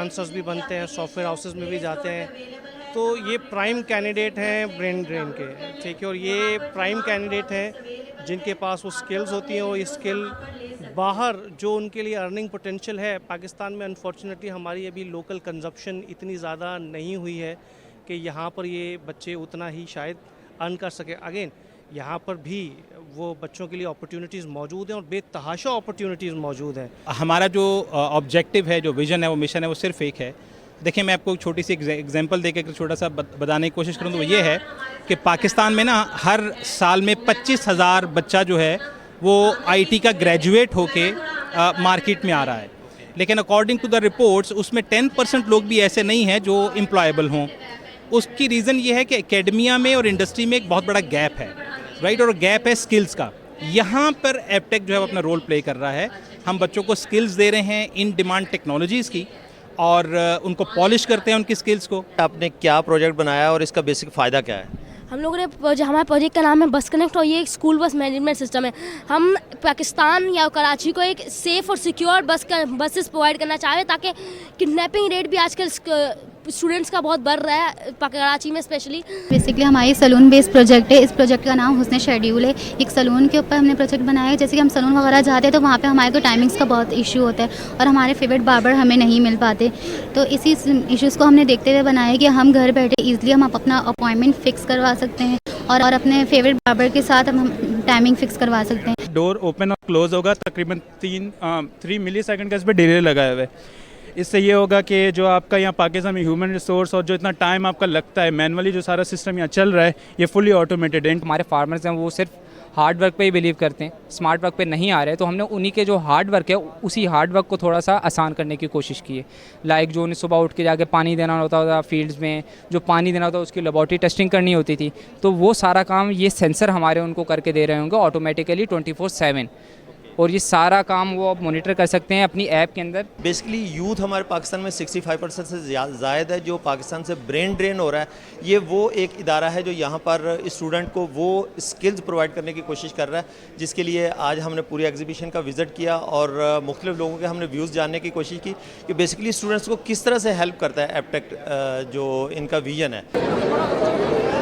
Freelancers भी बनते हैं, सॉफ्टवेयर हाउसेस में भी जाते हैं। तो ये प्राइम कैंडिडेट हैं ब्रेन ड्रेन के, ठीक है। और ये प्राइम कैंडिडेट हैं जिनके पास वो स्किल्स होती हैं, वो स्किल बाहर जो उनके लिए अर्निंग पोटेंशियल है। पाकिस्तान में अनफॉर्चुनेटली हमारी अभी लोकल कंजप्शन इतनी ज़्यादा नहीं हुई है कि यहाँ पर ये बच्चे उतना ही शायद अर्न कर सके। अगेन यहाँ पर भी वो बच्चों के लिए अपॉर्चुनिटीज़ मौजूद हैं और बेतहाशा अपॉर्चुनिटीज़ मौजूद हैं। हमारा जो ऑब्जेक्टिव है, जो विज़न है, वो मिशन है, वो सिर्फ एक है। देखिए, मैं आपको एक छोटी सी एग्जांपल देके एक छोटा सा बताने की कोशिश करूँ तो ये है कि पाकिस्तान में ना हर साल में 25,000 बच्चा जो है वो आईटी का ग्रेजुएट होके मार्केट में आ रहा है। लेकिन अकॉर्डिंग टू द रिपोर्ट्स उसमें 10% लोग भी ऐसे नहीं हैं जो एम्प्लॉयबल हों। उसकी रीज़न ये है कि एकेडमिया में और इंडस्ट्री में एक बहुत बड़ा गैप है, राइट। और गैप है स्किल्स का। यहाँ पर एपटेक जो है वो अपना रोल प्ले कर रहा है। हम बच्चों को स्किल्स दे रहे हैं इन डिमांड टेक्नोलॉजीज़ की और उनको पॉलिश करते हैं उनकी स्किल्स को। आपने क्या प्रोजेक्ट बनाया और इसका बेसिक फ़ायदा क्या है? हम लोगों ने हमारे प्रोजेक्ट का नाम है बस कनेक्ट और ये एक स्कूल बस मैनेजमेंट सिस्टम है। हम पाकिस्तान या कराची को एक सेफ़ और सिक्योर बसेस प्रोवाइड करना चाह रहे हैं ताकि किडनैपिंग रेट भी आजकल स्टूडेंट्स का बहुत बढ़ रहा है कराची में स्पेशली। बेसिकली हमारी सलून बेस्ड प्रोजेक्ट है। इस प्रोजेक्ट का नाम हुस्न शेड्यूल है। एक सलून के ऊपर हमने प्रोजेक्ट बनाया है। जैसे कि हम सलून वगैरह जाते हैं तो वहाँ पे हमारे को टाइमिंग्स का बहुत इशू होता है और हमारे फेवरेट बार्बर हमें नहीं मिल पाते। तो इसी इश्यूज़ को हमने देखते हुए बनाया कि हम घर बैठे ईजिली हम अपना अपॉइंटमेंट फ़िक्स करवा सकते हैं और अपने फेवरेट बार्बर के साथ हम टाइमिंग फ़िक्स करवा सकते हैं। डोर ओपन और क्लोज़ होगा, तकरीबन 3 मिली सेकेंड का इस पर डिले लगाया हुआ है। इससे ये होगा कि जो आपका यहाँ पाकिस्तान में ह्यूमन रिसोर्स और जो इतना टाइम आपका लगता है मैनुअली जो सारा सिस्टम यहाँ चल रहा है ये फुली ऑटोमेटेड है। हमारे फार्मर्स हैं वो सिर्फ हार्ड वर्क पे ही बिलीव करते हैं, स्मार्ट वर्क पे नहीं आ रहे, तो हमने उन्हीं के जो हार्ड वर्क है उसी हार्ड वर्क को थोड़ा सा आसान करने की कोशिश की है। लाइक जो उन्हें सुबह उठ के जाके पानी देना होता था फील्ड्स में, जो पानी देना होता उसकी लेबॉरेटरी टेस्टिंग करनी होती थी, तो वो सारा काम ये सेंसर हमारे उनको करके दे रहे होंगे ऑटोमेटिकली 24/7 और ये सारा काम वो अब मॉनिटर कर सकते हैं अपनी ऐप के अंदर। बेसिकली यूथ हमारे पाकिस्तान में 65% से ज़्यादा है जो पाकिस्तान से ब्रेन ड्रेन हो रहा है। ये वो एक इदारा है जो यहाँ पर स्टूडेंट को वो स्किल्स प्रोवाइड करने की कोशिश कर रहा है, जिसके लिए आज हमने पूरी एग्जीबिशन का विज़िट किया और मुख्तलिफ लोगों के हमने व्यूज़ जानने की कोशिश की कि बेसिकली स्टूडेंट्स को किस तरह से हेल्प करता है एपटेक जो इनका विजन है।